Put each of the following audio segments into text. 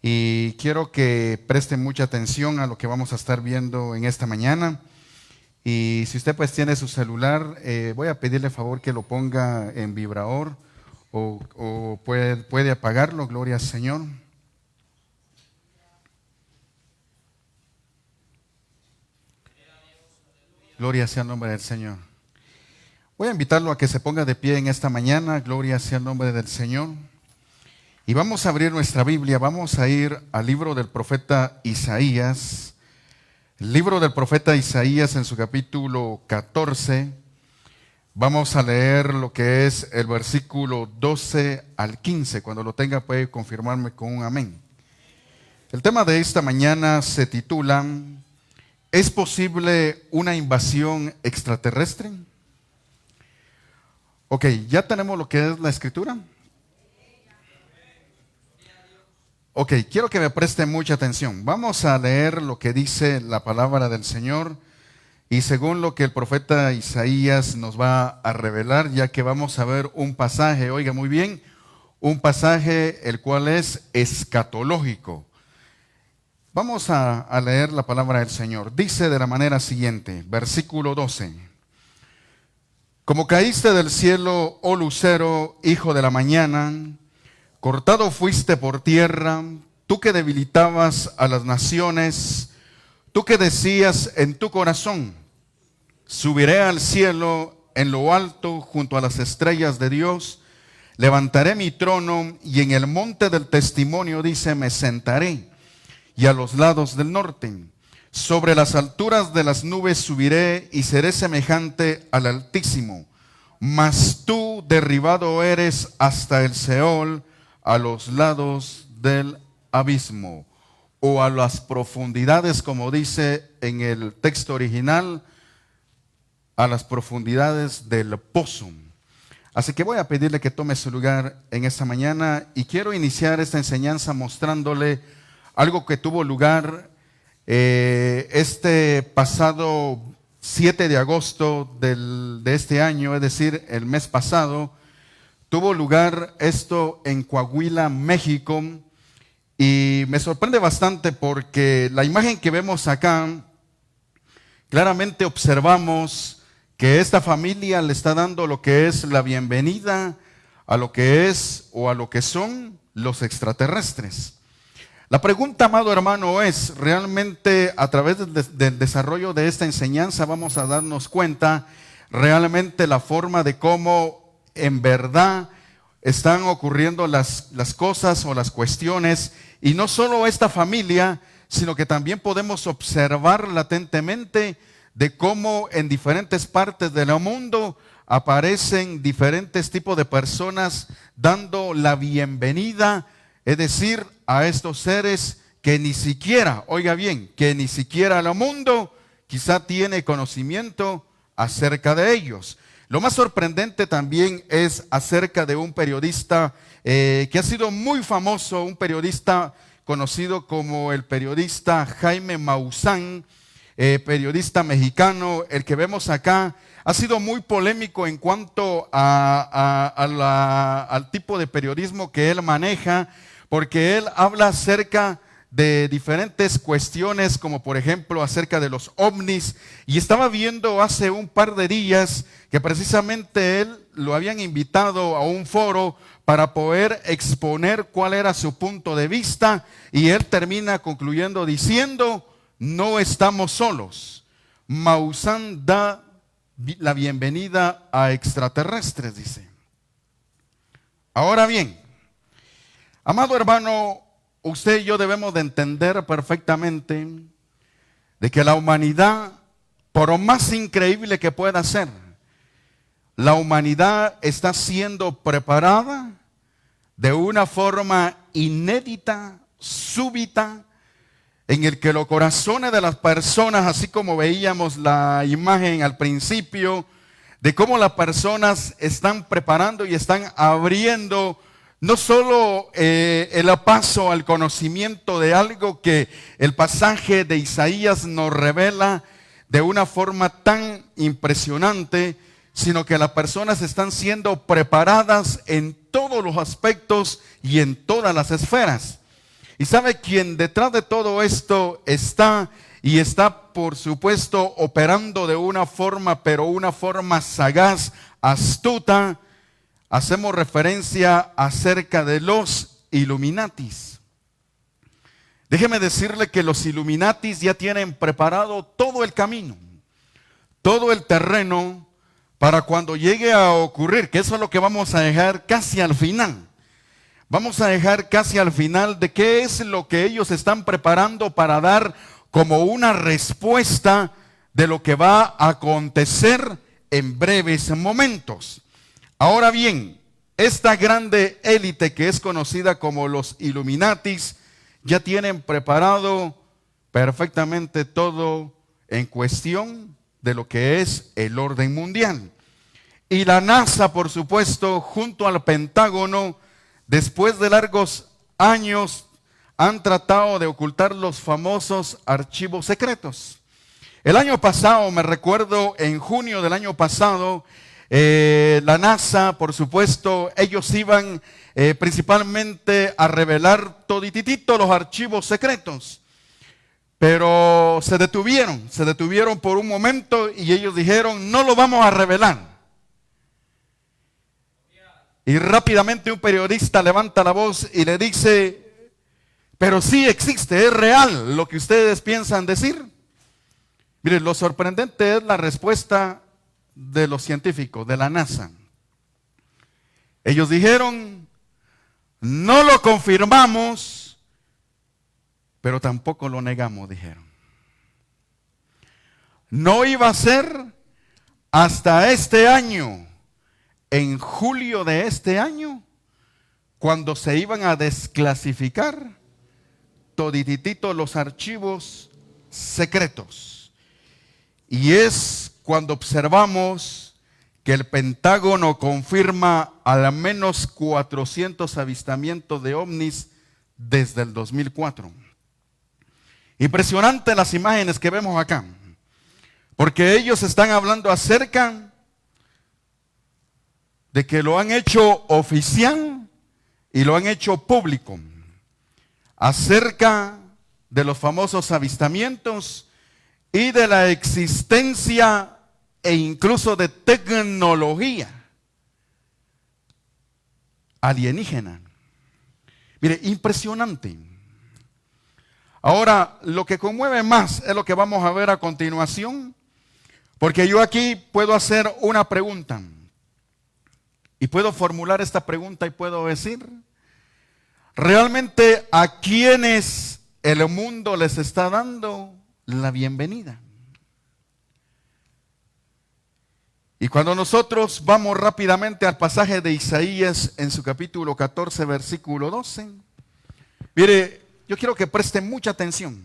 Y quiero que presten mucha atención a lo que vamos a estar viendo en esta mañana. Y si usted pues tiene su celular, voy a pedirle favor que lo ponga en vibrador o puede apagarlo, gloria al Señor. Gloria sea el nombre del Señor. Voy a invitarlo a que se ponga de pie en esta mañana, gloria sea el nombre del Señor. Y vamos a abrir nuestra Biblia, vamos a ir al libro del profeta Isaías. El libro del profeta Isaías en su capítulo 14. Vamos a leer lo que es el versículo 12 al 15. Cuando lo tenga puede confirmarme con un amén. El tema de esta mañana se titula: ¿es posible una invasión extraterrestre? Ok, ¿ya tenemos lo que es la escritura? Ok, quiero que me presten mucha atención. Vamos a leer lo que dice la palabra del Señor y según lo que el profeta Isaías nos va a revelar, ya que vamos a ver un pasaje, oiga muy bien, un pasaje el cual es escatológico. Vamos a leer la palabra del Señor. Dice de la manera siguiente, versículo 12. Como caíste del cielo, oh lucero, hijo de la mañana, cortado fuiste por tierra, tú que debilitabas a las naciones, tú que decías en tu corazón: subiré al cielo en lo alto junto a las estrellas de Dios, levantaré mi trono y en el monte del testimonio, dice, me sentaré, y a los lados del norte. Sobre las alturas de las nubes subiré y seré semejante al Altísimo. Mas tú derribado eres hasta el Seol, a los lados del abismo, o a las profundidades, como dice en el texto original, a las profundidades del pozo. Así que voy a pedirle que tome su lugar en esta mañana y quiero iniciar esta enseñanza mostrándole algo que tuvo lugar este pasado 7 de agosto de este año, es decir, el mes pasado. Tuvo lugar esto en Coahuila, México, y me sorprende bastante porque la imagen que vemos acá, claramente observamos que esta familia le está dando lo que es la bienvenida a lo que es o a lo que son los extraterrestres. La pregunta, amado hermano, es, realmente a través del desarrollo de esta enseñanza vamos a darnos cuenta realmente la forma de cómo en verdad están ocurriendo las cosas o las cuestiones, y no solo esta familia, sino que también podemos observar latentemente de cómo en diferentes partes del mundo aparecen diferentes tipos de personas dando la bienvenida, es decir, a estos seres que ni siquiera, oiga bien, que ni siquiera el mundo quizá tiene conocimiento acerca de ellos. Lo más sorprendente también es acerca de un periodista que ha sido muy famoso, un periodista conocido como el periodista Jaime Maussan, periodista mexicano. El que vemos acá ha sido muy polémico en cuanto al tipo de periodismo que él maneja, porque él habla acerca de diferentes cuestiones, como por ejemplo acerca de los ovnis, y estaba viendo hace un par de días que precisamente él lo habían invitado a un foro para poder exponer cuál era su punto de vista, y él termina concluyendo diciendo: no estamos solos. Maussan da la bienvenida a extraterrestres, dice. Ahora bien, amado hermano, usted y yo debemos de entender perfectamente de que la humanidad, por más increíble que pueda ser, la humanidad está siendo preparada de una forma inédita, súbita, en el que los corazones de las personas, así como veíamos la imagen al principio, de cómo las personas están preparando y están abriendo no solo el paso al conocimiento de algo que el pasaje de Isaías nos revela de una forma tan impresionante, sino que las personas están siendo preparadas en todos los aspectos y en todas las esferas. Y sabe quién detrás de todo esto está, y está por supuesto operando de una forma, pero una forma sagaz, astuta. Hacemos referencia acerca de los Illuminatis. Déjeme decirle que los Illuminatis ya tienen preparado todo el camino, todo el terreno para cuando llegue a ocurrir, que eso es lo que vamos a dejar casi al final. Vamos a dejar casi al final de qué es lo que ellos están preparando para dar como una respuesta de lo que va a acontecer en breves momentos. Ahora bien, esta grande élite que es conocida como los Illuminatis ya tienen preparado perfectamente todo en cuestión de lo que es el orden mundial. Y la NASA, por supuesto, junto al Pentágono, después de largos años, han tratado de ocultar los famosos archivos secretos. El año pasado, me recuerdo, en junio del año pasado, la NASA, por supuesto, ellos iban principalmente a revelar todititito los archivos secretos. Pero se detuvieron por un momento y ellos dijeron, no lo vamos a revelar. Y rápidamente un periodista levanta la voz y le dice, pero sí existe, es real lo que ustedes piensan decir. Miren, lo sorprendente es la respuesta de los científicos, de la NASA. Ellos dijeron, no lo confirmamos, pero tampoco lo negamos, dijeron. No iba a ser hasta este año, en julio de este año, cuando se iban a desclasificar todititito los archivos secretos. Y es cuando observamos que el Pentágono confirma al menos 400 avistamientos de ovnis desde el 2004. Impresionante las imágenes que vemos acá, porque ellos están hablando acerca de que lo han hecho oficial y lo han hecho público, acerca de los famosos avistamientos y de la existencia e incluso de tecnología alienígena. Mire, impresionante. Ahora, lo que conmueve más es lo que vamos a ver a continuación, porque yo aquí puedo hacer una pregunta y puedo formular esta pregunta y puedo decir, ¿realmente a quiénes el mundo les está dando la bienvenida? Y cuando nosotros vamos rápidamente al pasaje de Isaías en su capítulo 14, versículo 12, mire, yo quiero que presten mucha atención,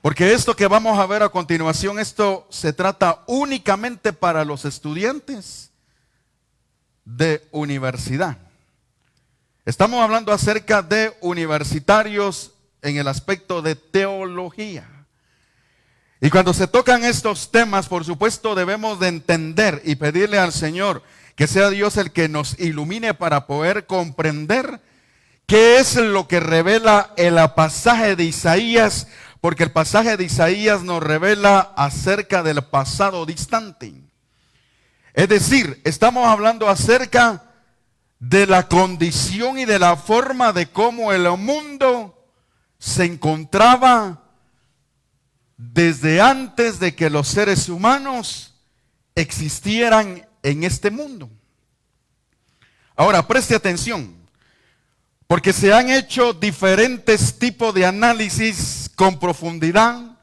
porque esto que vamos a ver a continuación, esto se trata únicamente para los estudiantes de universidad. Estamos hablando acerca de universitarios en el aspecto de teología. Y cuando se tocan estos temas, por supuesto, debemos de entender y pedirle al Señor que sea Dios el que nos ilumine para poder comprender qué es lo que revela el pasaje de Isaías, porque el pasaje de Isaías nos revela acerca del pasado distante. Es decir, estamos hablando acerca de la condición y de la forma de cómo el mundo se encontraba desde antes de que los seres humanos existieran en este mundo. Ahora, preste atención, porque se han hecho diferentes tipos de análisis con profundidad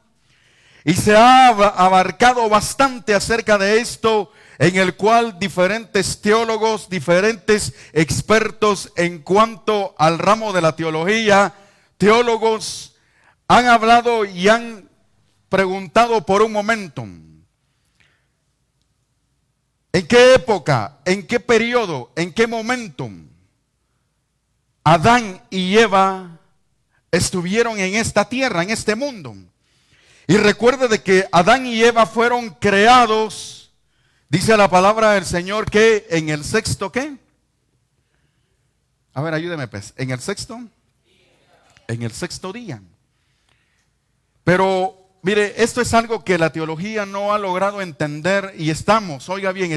y se ha abarcado bastante acerca de esto, en el cual diferentes teólogos, diferentes expertos en cuanto al ramo de la teología, teólogos han hablado y han preguntado por un momento, ¿en qué época, en qué periodo, en qué momento Adán y Eva estuvieron en esta tierra, en este mundo? Y recuerde de que Adán y Eva fueron creados, dice la palabra del Señor, que en el sexto, ¿qué? A ver, ayúdeme pues, ¿en el sexto? en el sexto día. Pero mire, esto es algo que la teología no ha logrado entender y oiga bien,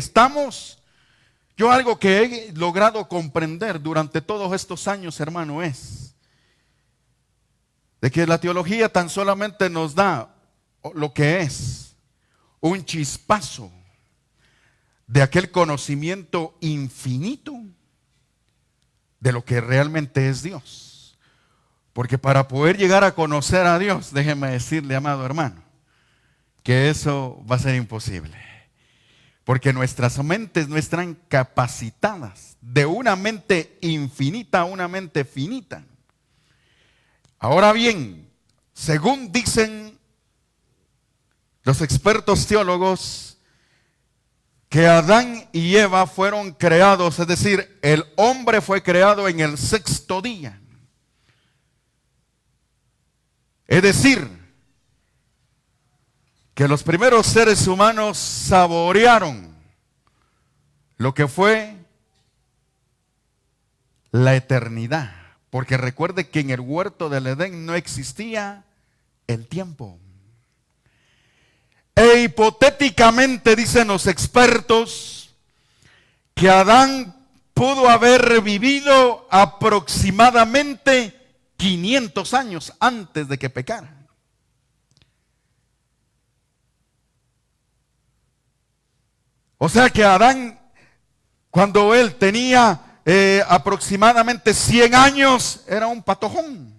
yo algo que he logrado comprender durante todos estos años, hermano, es de que la teología tan solamente nos da lo que es un chispazo de aquel conocimiento infinito de lo que realmente es Dios. Porque para poder llegar a conocer a Dios, déjeme decirle, amado hermano, que eso va a ser imposible. Porque nuestras mentes no están capacitadas de una mente infinita a una mente finita. Ahora bien, según dicen los expertos teólogos, que Adán y Eva fueron creados, es decir, el hombre fue creado en el sexto día. Es decir, que los primeros seres humanos saborearon lo que fue la eternidad. Porque recuerde que en el huerto del Edén no existía el tiempo. E hipotéticamente dicen los expertos que Adán pudo haber vivido aproximadamente 500 años antes de que pecara. O sea que Adán, cuando él tenía aproximadamente 100 años, era un patojón.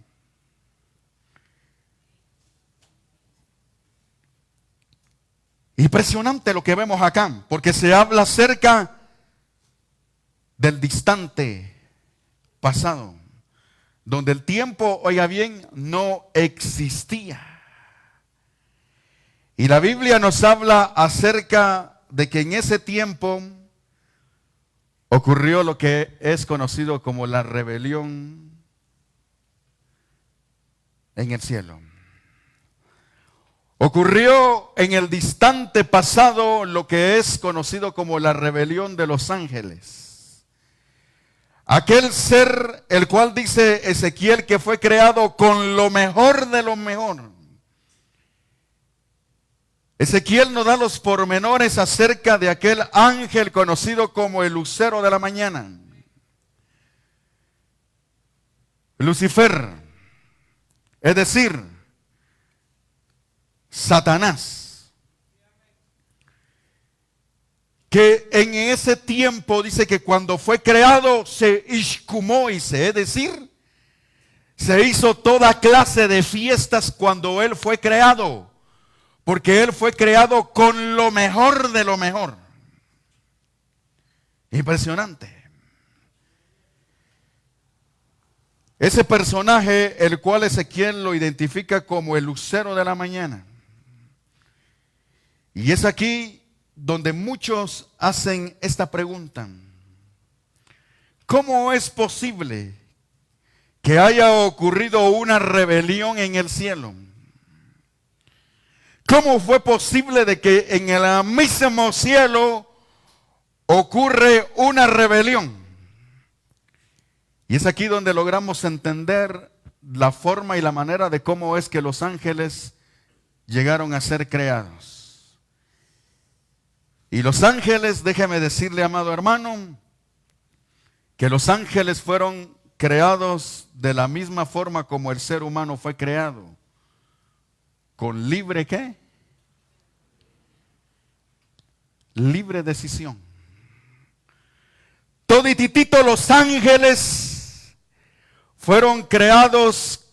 Impresionante lo que vemos acá, porque se habla acerca del distante pasado, donde el tiempo, oiga bien, no existía. Y la Biblia nos habla acerca de que en ese tiempo ocurrió lo que es conocido como la rebelión en el cielo. Ocurrió en el distante pasado lo que es conocido como la rebelión de los ángeles. Aquel ser el cual dice Ezequiel que fue creado con lo mejor de lo mejor. Ezequiel nos da los pormenores acerca de aquel ángel conocido como el lucero de la mañana. Lucifer, es decir, Satanás, que en ese tiempo dice que cuando fue creado se ishkumóise, es decir, se hizo toda clase de fiestas cuando él fue creado, porque él fue creado con lo mejor de lo mejor. Impresionante. Ese personaje, el cual Ezequiel lo identifica como el lucero de la mañana. Y es aquí donde muchos hacen esta pregunta. ¿Cómo es posible que haya ocurrido una rebelión en el cielo? ¿Cómo fue posible de que en el mismo cielo ocurre una rebelión? Y es aquí donde logramos entender la forma y la manera de cómo es que los ángeles llegaron a ser creados. Y los ángeles, déjeme decirle, amado hermano, que los ángeles fueron creados de la misma forma como el ser humano fue creado. ¿Con libre qué? Libre decisión. Todititito los ángeles fueron creados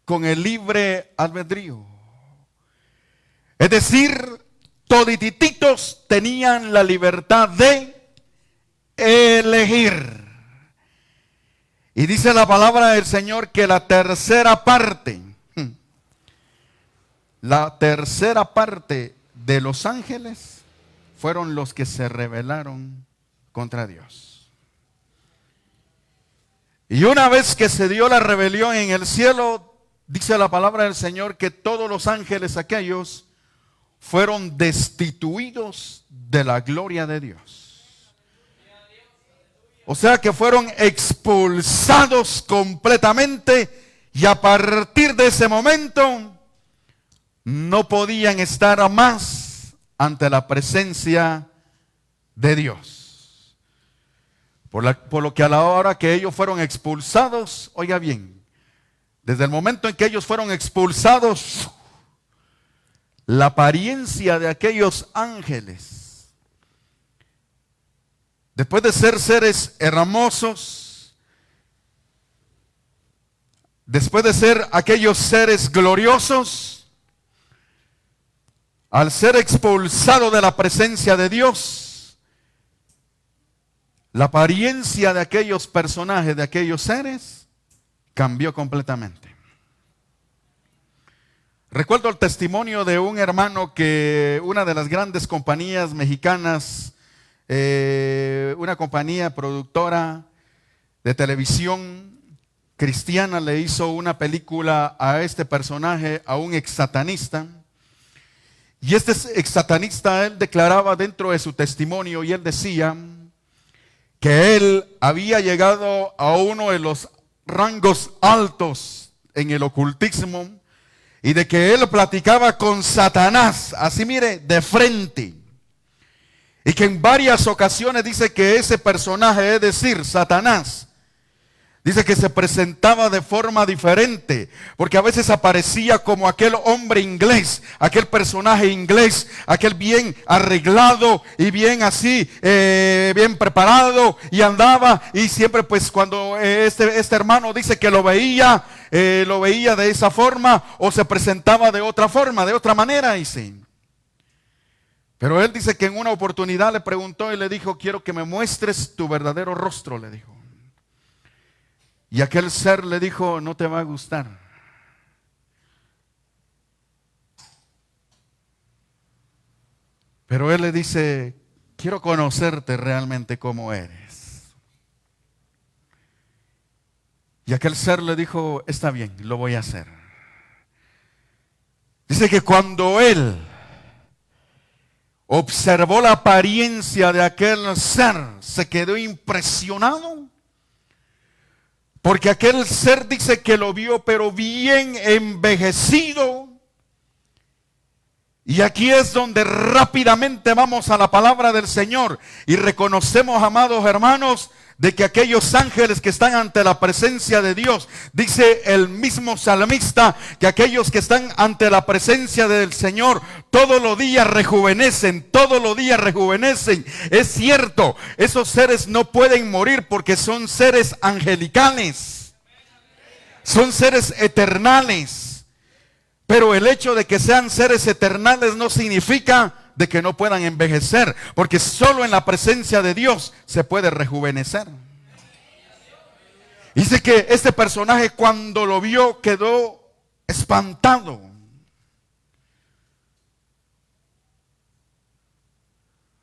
con el libre albedrío. Es decir, toditititos tenían la libertad de elegir. Y dice la palabra del Señor que la tercera parte de los ángeles fueron los que se rebelaron contra Dios. Y una vez que se dio la rebelión en el cielo, dice la palabra del Señor que todos los ángeles aquellos fueron destituidos de la gloria de Dios. O sea que fueron expulsados completamente Y a partir de ese momento no podían estar más ante la presencia de Dios. Por lo que a la hora que ellos fueron expulsados, oiga bien, desde el momento en que ellos fueron expulsados, la apariencia de aquellos ángeles, después de ser seres hermosos, después de ser aquellos seres gloriosos, al ser expulsado de la presencia de Dios, la apariencia de aquellos personajes, de aquellos seres, cambió completamente. Recuerdo el testimonio de un hermano que una de las grandes compañías mexicanas, una compañía productora de televisión cristiana, le hizo una película a este personaje, a un exsatanista. Y este exsatanista, él declaraba dentro de su testimonio, y él decía que él había llegado a uno de los rangos altos en el ocultismo, y de que él platicaba con Satanás, así mire, de frente. Y que en varias ocasiones dice que ese personaje, es decir, Satanás, dice que se presentaba de forma diferente, porque a veces aparecía como aquel hombre inglés, aquel personaje inglés, aquel bien arreglado y bien así, bien preparado, y andaba, y siempre pues cuando este hermano dice que lo veía de esa forma, o se presentaba de otra forma, de otra manera, dice. Pero él dice que en una oportunidad le preguntó y le dijo: quiero que me muestres tu verdadero rostro, le dijo. Y aquel ser le dijo: no te va a gustar. Pero él le dice: quiero conocerte realmente como eres. Y aquel ser le dijo: está bien, lo voy a hacer. Dice que cuando él observó la apariencia de aquel ser, se quedó impresionado. Porque aquel ser dice que lo vio pero bien envejecido. Y aquí es donde rápidamente vamos a la palabra del Señor y reconocemos, amados hermanos, de que aquellos ángeles que están ante la presencia de Dios, dice el mismo salmista, que aquellos que están ante la presencia del Señor todos los días rejuvenecen, todos los días rejuvenecen. Es cierto, esos seres no pueden morir porque son seres angelicales, son seres eternales. Pero el hecho de que sean seres eternales no significa de que no puedan envejecer, porque solo en la presencia de Dios se puede rejuvenecer. Dice que este personaje, cuando lo vio, quedó espantado.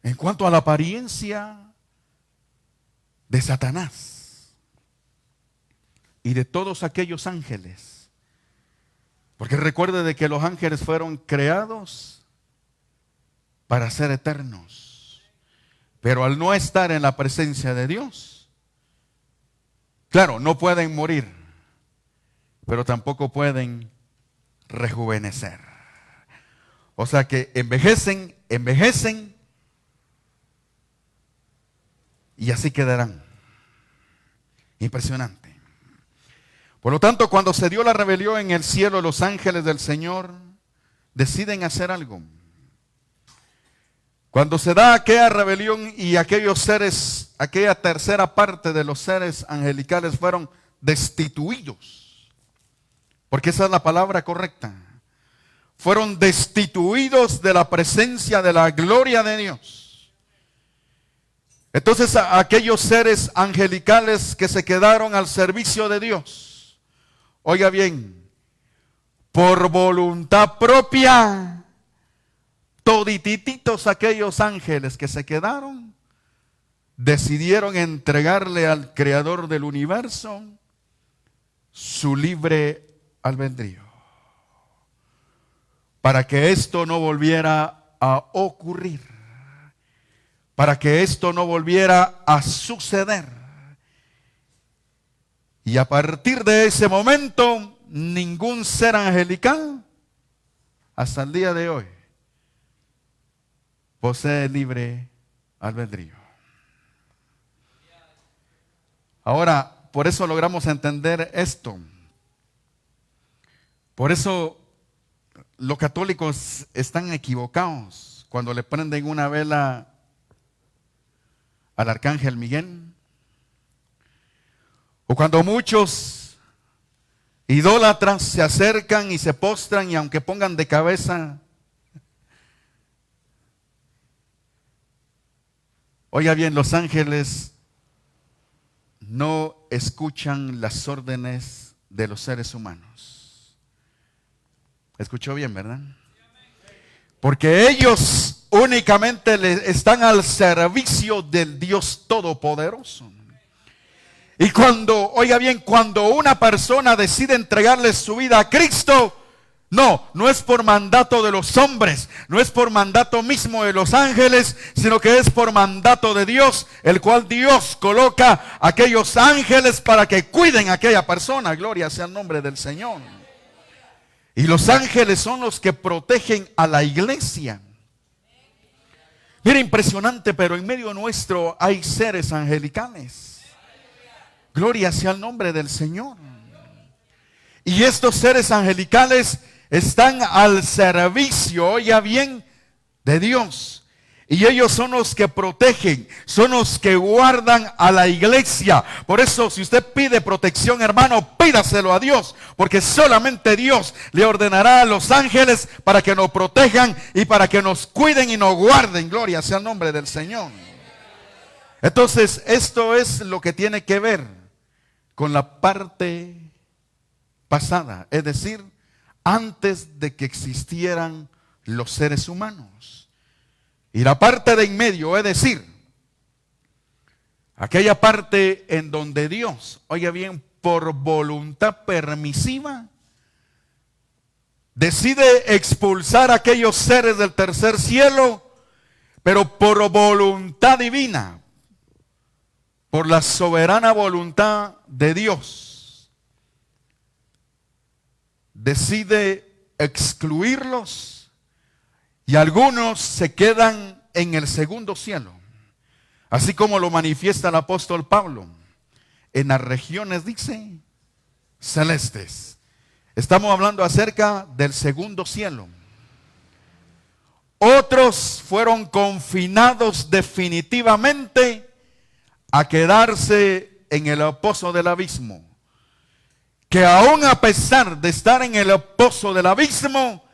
En cuanto a la apariencia de Satanás y de todos aquellos ángeles. Porque recuerde de que los ángeles fueron creados para ser eternos. Pero al no estar en la presencia de Dios, claro, no pueden morir, pero tampoco pueden rejuvenecer. O sea que envejecen y así quedarán. Impresionante. Por lo tanto, cuando se dio la rebelión en el cielo, los ángeles del Señor deciden hacer algo. Cuando se da aquella rebelión y aquellos seres, aquella tercera parte de los seres angelicales fueron destituidos, porque esa es la palabra correcta, fueron destituidos de la presencia de la gloria de Dios. Entonces aquellos seres angelicales que se quedaron al servicio de Dios, oiga bien, por voluntad propia, todititos aquellos ángeles que se quedaron, decidieron entregarle al Creador del universo su libre albedrío, para que esto no volviera a ocurrir, para que esto no volviera a suceder. Y a partir de ese momento ningún ser angelical hasta el día de hoy posee libre albedrío. Ahora, por eso logramos entender esto. Por eso los católicos están equivocados cuando le prenden una vela al arcángel Miguel, o cuando muchos idólatras se acercan y se postran, y aunque pongan de cabeza, oiga bien, los ángeles no escuchan las órdenes de los seres humanos. ¿Escuchó bien, verdad? Porque ellos únicamente están al servicio del Dios Todopoderoso. Y cuando, oiga bien, cuando una persona decide entregarle su vida a Cristo, no es por mandato de los hombres, no es por mandato mismo de los ángeles, sino que es por mandato de Dios, el cual Dios coloca a aquellos ángeles para que cuiden a aquella persona. Gloria sea el nombre del Señor. Y los ángeles son los que protegen a la iglesia. Mira, impresionante, pero en medio nuestro hay seres angelicales. Gloria sea el nombre del Señor. Y estos seres angelicales están al servicio, oiga bien, de Dios. Y ellos son los que protegen, son los que guardan a la iglesia. Por eso, si usted pide protección, hermano, pídaselo a Dios. Porque solamente Dios le ordenará a los ángeles para que nos protejan y para que nos cuiden y nos guarden. Gloria sea el nombre del Señor. Entonces, esto es lo que tiene que ver con la parte pasada, es decir, antes de que existieran los seres humanos. Y la parte de en medio, es decir, aquella parte en donde Dios, oiga bien, por voluntad permisiva, decide expulsar a aquellos seres del tercer cielo, pero por voluntad divina, por la soberana voluntad de Dios, decide excluirlos. Y algunos se quedan en el segundo cielo, así como lo manifiesta el apóstol Pablo, en las regiones, dice, celestes. Estamos hablando acerca del segundo cielo. Otros fueron confinados definitivamente a quedarse en el pozo del abismo, que aún a pesar de estar en el pozo del abismo,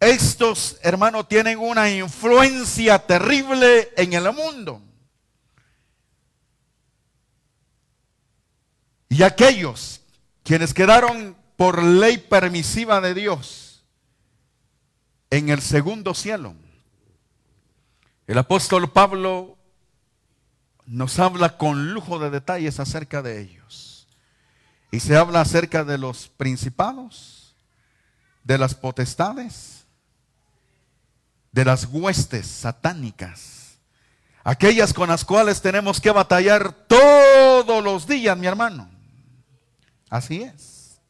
estos, hermanos, tienen una influencia terrible en el mundo. Y aquellos quienes quedaron por ley permisiva de Dios en el segundo cielo, el apóstol Pablo nos habla con lujo de detalles acerca de ellos. Y se habla acerca de los principados, de las potestades, de las huestes satánicas, aquellas con las cuales tenemos que batallar todos los días, mi hermano. Así es.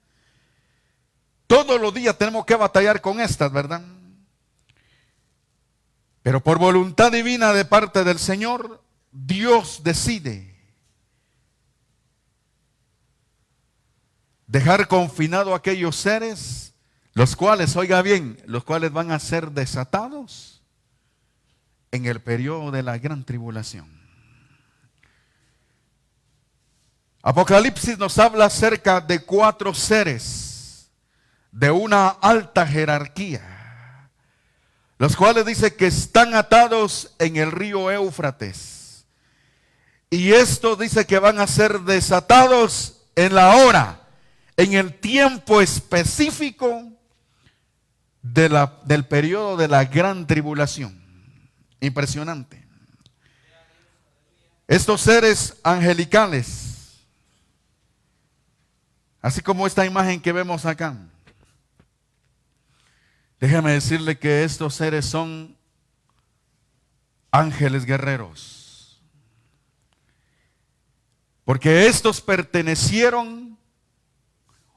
Todos los días tenemos que batallar con estas, ¿verdad? Pero por voluntad divina de parte del Señor, Dios decide dejar confinado a aquellos seres, los cuales, oiga bien, los cuales van a ser desatados en el periodo de la gran tribulación. Apocalipsis nos habla acerca de 4 seres de una alta jerarquía, los cuales dice que están atados en el río Éufrates. Y estos dice que van a ser desatados en la hora, en el tiempo específico del periodo de la gran tribulación. Impresionante. Estos seres angelicales, así como esta imagen que vemos acá, déjeme decirle que estos seres son ángeles guerreros, porque estos pertenecieron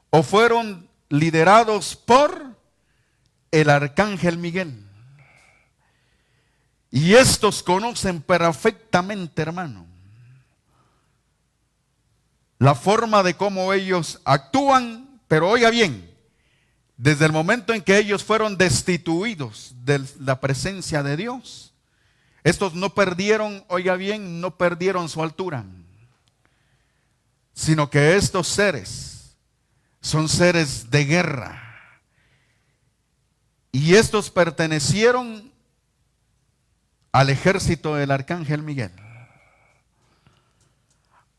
o fueron liderados por el arcángel Miguel. Y estos conocen perfectamente, hermano, la forma de cómo ellos actúan, pero oiga bien, desde el momento en que ellos fueron destituidos de la presencia de Dios, estos no perdieron, oiga bien, no perdieron su altura, sino que estos seres son seres de guerra. Y estos pertenecieron al ejército del arcángel Miguel.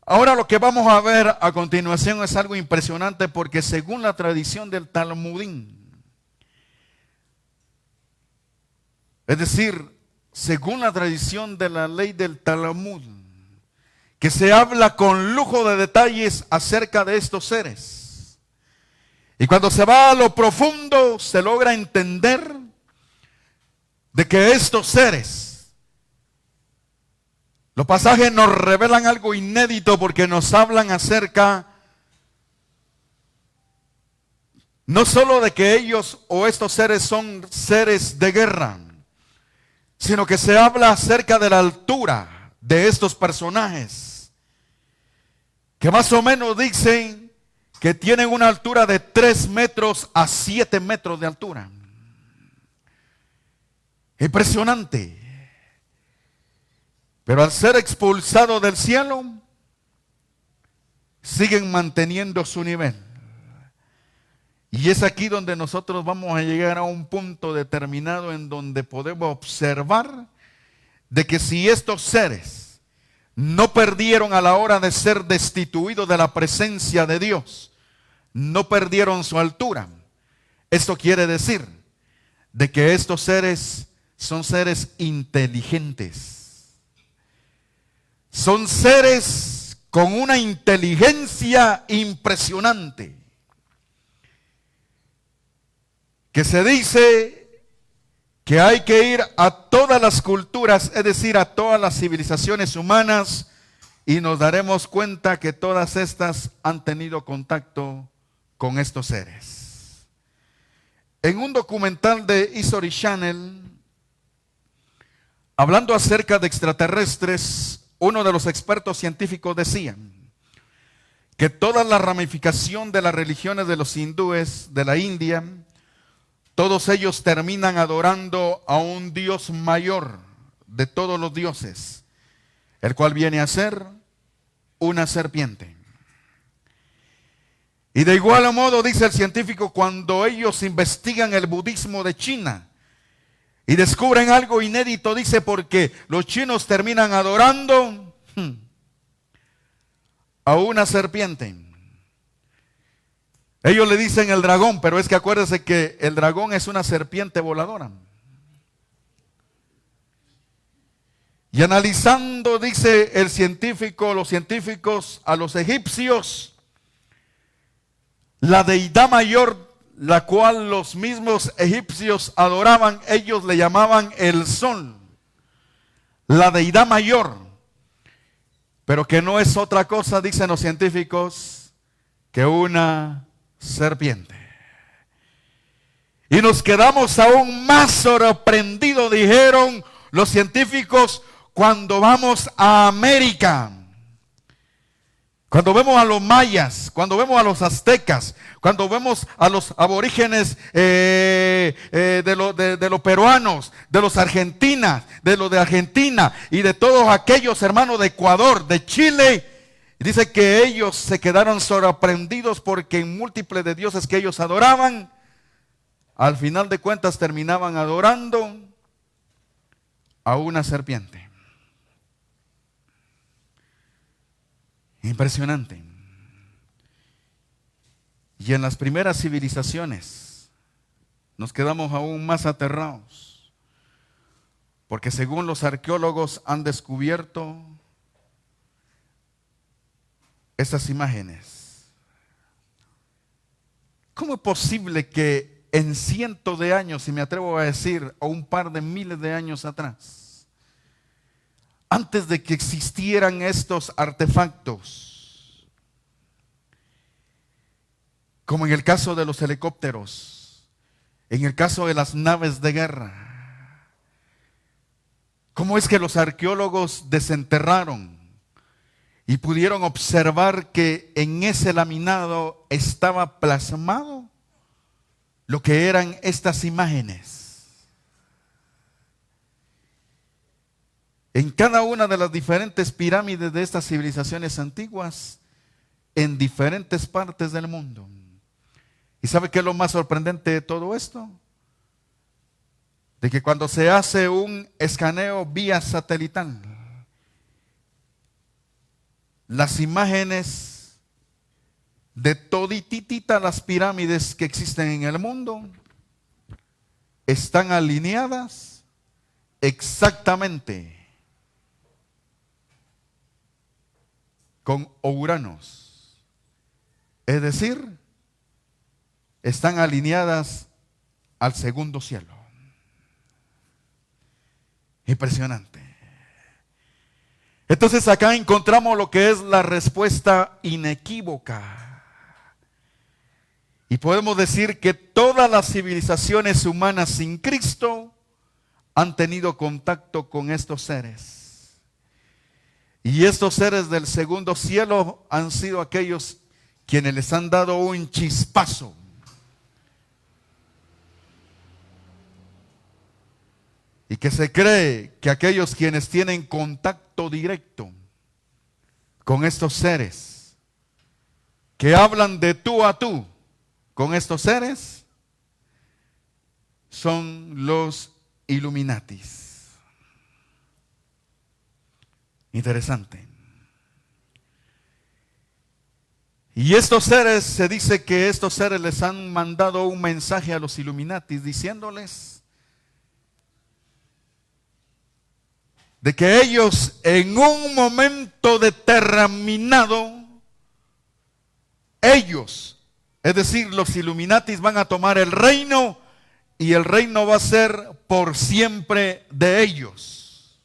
Ahora lo que vamos a ver a continuación es algo impresionante, porque según la tradición del Talmudín, es decir, según la tradición de la ley del Talmud, que se habla con lujo de detalles acerca de estos seres. Y cuando se va a lo profundo, se logra entender de que estos seres, los pasajes nos revelan algo inédito, porque nos hablan acerca no solo de que ellos o estos seres son seres de guerra, sino que se habla acerca de la altura de estos personajes, que más o menos dicen que tienen una altura de 3 metros a 7 metros de altura. Impresionante. Pero al ser expulsados del cielo, siguen manteniendo su nivel. Y es aquí donde nosotros vamos a llegar a un punto determinado en donde podemos observar de que si estos seres no perdieron a la hora de ser destituidos de la presencia de Dios, no perdieron su altura, esto quiere decir de que estos seres son seres inteligentes. Son seres con una inteligencia impresionante, que se dice que hay que ir a todas las culturas, es decir, a todas las civilizaciones humanas, y nos daremos cuenta que todas estas han tenido contacto con estos seres. En un documental de History Channel, hablando acerca de extraterrestres, uno de los expertos científicos decía que toda la ramificación de las religiones de los hindúes de la India, todos ellos terminan adorando a un Dios mayor de todos los dioses, el cual viene a ser una serpiente. Y de igual modo, dice el científico, cuando ellos investigan el budismo de China y descubren algo inédito, dice, porque los chinos terminan adorando a una serpiente. Ellos le dicen el dragón, pero es que acuérdense que el dragón es una serpiente voladora. Y analizando, dice el científico, los científicos, a los egipcios, la deidad mayor, la cual los mismos egipcios adoraban, ellos le llamaban el sol, la deidad mayor, pero que no es otra cosa, dicen los científicos, que una serpiente. Y nos quedamos aún más sorprendidos, dijeron los científicos, cuando vamos a América. Cuando vemos a los mayas, cuando vemos a los aztecas, cuando vemos a los aborígenes de los peruanos, de los argentinos, de los de Argentina y de todos aquellos hermanos de Ecuador, de Chile, dice que ellos se quedaron sorprendidos porque en múltiples de dioses que ellos adoraban, al final de cuentas terminaban adorando a una serpiente. Impresionante. Y en las primeras civilizaciones nos quedamos aún más aterrados, porque según los arqueólogos han descubierto estas imágenes. ¿Cómo es posible que en cientos de años, y me atrevo a decir, o un par de miles de años atrás, antes de que existieran estos artefactos, como en el caso de los helicópteros, en el caso de las naves de guerra. ¿Cómo es que los arqueólogos desenterraron y pudieron observar que en ese laminado estaba plasmado lo que eran estas imágenes? En cada una de las diferentes pirámides de estas civilizaciones antiguas, en diferentes partes del mundo. ¿Y sabe qué es lo más sorprendente de todo esto? De que cuando se hace un escaneo vía satelital, las imágenes de todititita las pirámides que existen en el mundo están alineadas exactamente con Uranos. Es decir, están alineadas al segundo cielo. Impresionante. Entonces acá encontramos lo que es la respuesta inequívoca. Y podemos decir que todas las civilizaciones humanas sin Cristo han tenido contacto con estos seres. Y estos seres del segundo cielo han sido aquellos quienes les han dado un chispazo. Y que se cree que aquellos quienes tienen contacto directo con estos seres, que hablan de tú a tú con estos seres, son los Illuminatis. Interesante. Y estos seres, se dice que estos seres les han mandado un mensaje a los Illuminatis diciéndoles de que ellos en un momento determinado, ellos, es decir, los Illuminatis van a tomar el reino y el reino va a ser por siempre de ellos.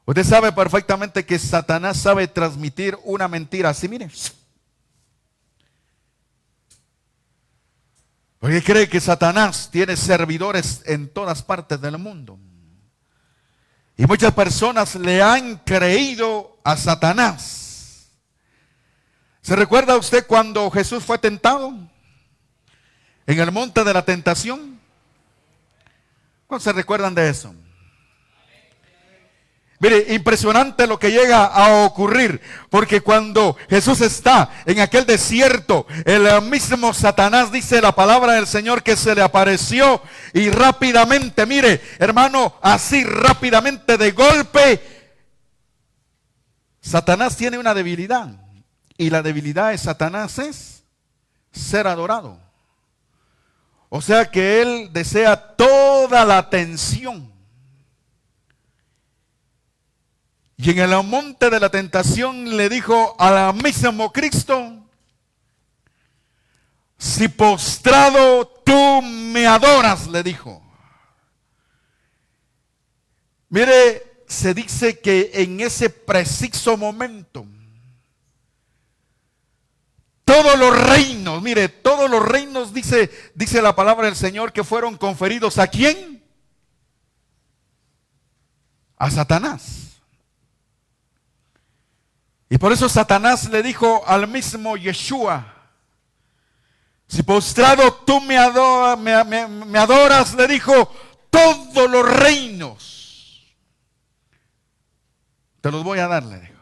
Usted sabe perfectamente que Satanás sabe transmitir una mentira así, mire. Porque cree que Satanás tiene servidores en todas partes del mundo. Y muchas personas le han creído a Satanás. ¿Se recuerda usted cuando Jesús fue tentado en el monte de la tentación? ¿Cuántos se recuerdan de eso? Mire, impresionante lo que llega a ocurrir, porque cuando Jesús está en aquel desierto, el mismo Satanás, dice la palabra del Señor, que se le apareció y rápidamente, mire, hermano, así rápidamente de golpe, Satanás tiene una debilidad, y la debilidad de Satanás es ser adorado. O sea que él desea toda la atención. Y en el monte de la tentación le dijo al mismo Cristo: si postrado tú me adoras, le dijo. Mire, se dice que en ese preciso momento, todos los reinos, mire, todos los reinos, dice la palabra del Señor, que fueron conferidos ¿a quién? A Satanás. Y por eso Satanás le dijo al mismo Yeshua: si postrado tú me adoras, le dijo, todos los reinos te los voy a dar, le dijo.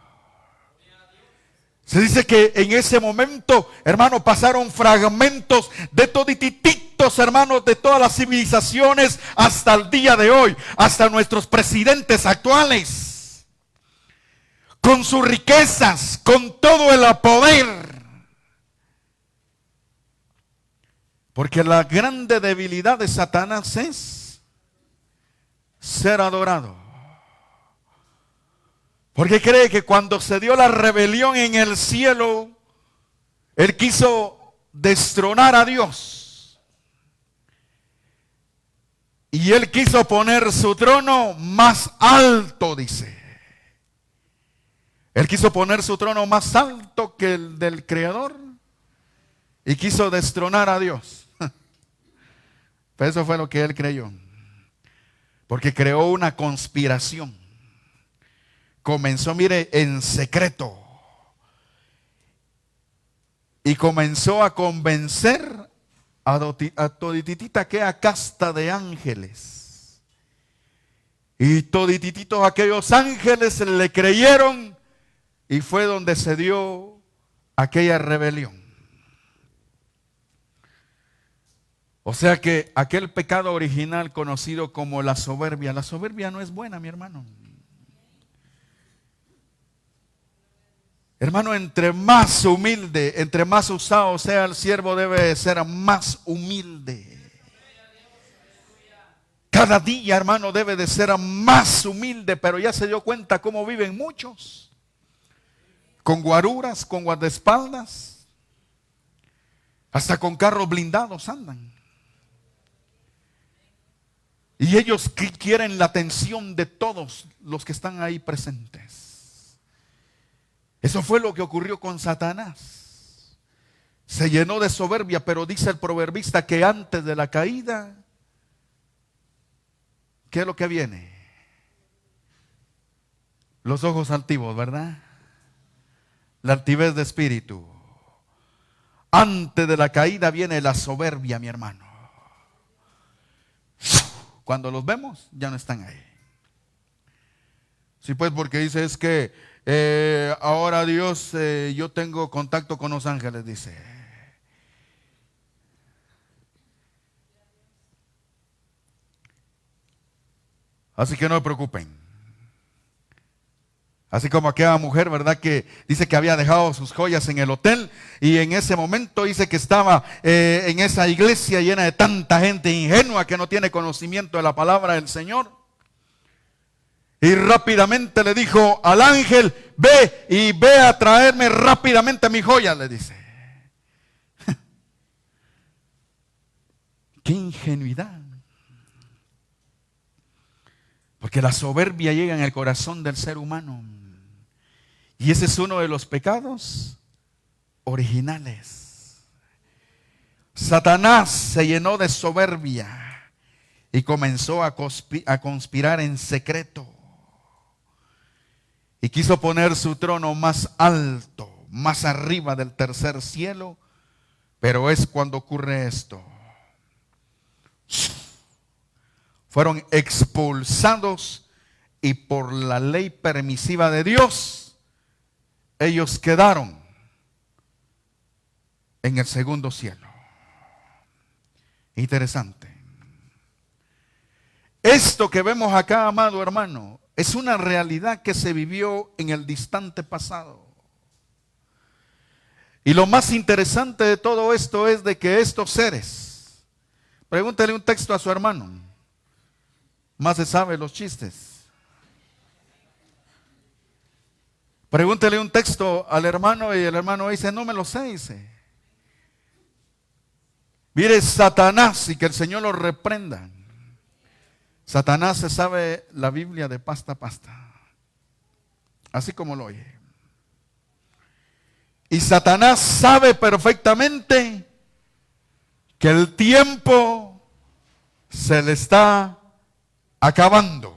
Se dice que en ese momento, hermano, pasaron fragmentos de todititos, hermanos, de todas las civilizaciones hasta el día de hoy, hasta nuestros presidentes actuales, con sus riquezas, con todo el poder. Porque la grande debilidad de Satanás es ser adorado. Porque cree que cuando se dio la rebelión en el cielo, él quiso destronar a Dios. Y él quiso poner su trono más alto, dice. Él quiso poner su trono más alto que el del Creador. y quiso destronar a Dios. Pero eso fue lo que él creyó. Porque creó una conspiración. Comenzó, mire, en secreto. Y comenzó a convencer a todititita aquella casta de ángeles. Y toditititos aquellos ángeles le creyeron. Y fue donde se dio aquella rebelión. O sea que aquel pecado original conocido como la soberbia no es buena, mi hermano. Hermano, entre más humilde, entre más usado sea el siervo, debe ser más humilde. Cada día, hermano, debe de ser más humilde, pero ya se dio cuenta cómo viven muchos. Con guaruras, con guardaespaldas, hasta con carros blindados andan. Y ellos quieren la atención de todos los que están ahí presentes. Eso fue lo que ocurrió con Satanás. Se llenó de soberbia, pero dice el proverbista que antes de la caída, ¿qué es lo que viene? Los ojos altivos, ¿verdad? La altivez de espíritu. Antes de la caída viene la soberbia, mi hermano. Cuando los vemos, ya no están ahí. Sí, pues, porque dice es que ahora Dios, yo tengo contacto con los ángeles, dice. Así que no se preocupen. Así como aquella mujer, ¿verdad? Que dice que había dejado sus joyas en el hotel y en ese momento dice que estaba en esa iglesia llena de tanta gente ingenua que no tiene conocimiento de la palabra del Señor. Y rápidamente le dijo al ángel, ve a traerme rápidamente mis joyas, le dice. ¡Qué ingenuidad! Porque la soberbia llega en el corazón del ser humano. Y ese es uno de los pecados originales. Satanás se llenó de soberbia y comenzó a conspirar en secreto. Y quiso poner su trono más alto, más arriba del tercer cielo. Pero es cuando ocurre esto. Fueron expulsados y por la ley permisiva de Dios, ellos quedaron en el segundo cielo. Interesante. Esto que vemos acá, amado hermano, es una realidad que se vivió en el distante pasado. Y lo más interesante de todo esto es de que estos seres, pregúntele un texto a su hermano, más se sabe los chistes. Pregúntele un texto al hermano y el hermano dice, no me lo sé, dice. Mire, Satanás, y que el Señor lo reprenda. Satanás se sabe la Biblia de pasta a pasta. Así como lo oye. Y Satanás sabe perfectamente que el tiempo se le está acabando.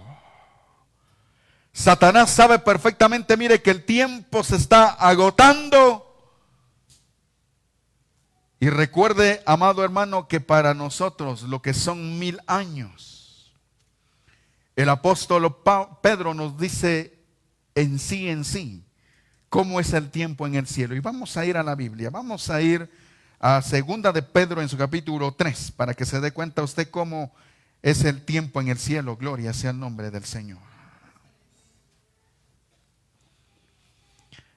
Satanás sabe perfectamente, mire, que el tiempo se está agotando. Y recuerde, amado hermano, que para nosotros lo que son 1000 años, el apóstol Pedro nos dice en sí, cómo es el tiempo en el cielo. Y vamos a ir a la Biblia, vamos a ir a segunda de Pedro en su capítulo 3, para que se dé cuenta usted cómo es el tiempo en el cielo. Gloria sea el nombre del Señor.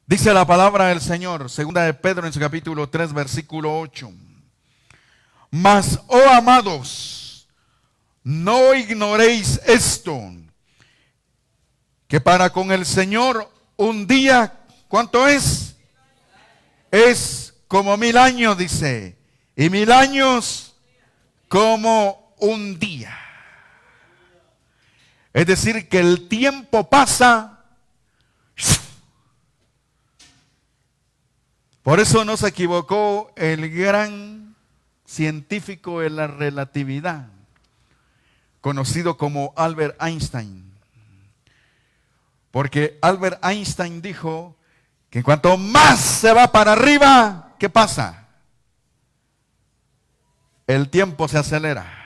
Dice la palabra del Señor, segunda de Pedro en su capítulo 3, versículo 8. Mas, oh amados, no ignoréis esto, que para con el Señor un día, ¿cuánto es? Es como 1000 años, dice, y 1000 años como un día. Es decir, que el tiempo pasa Por eso no se equivocó el gran científico de la relatividad, conocido como Albert Einstein. Porque Albert Einstein dijo que cuanto más se va para arriba, ¿qué pasa? El tiempo se acelera.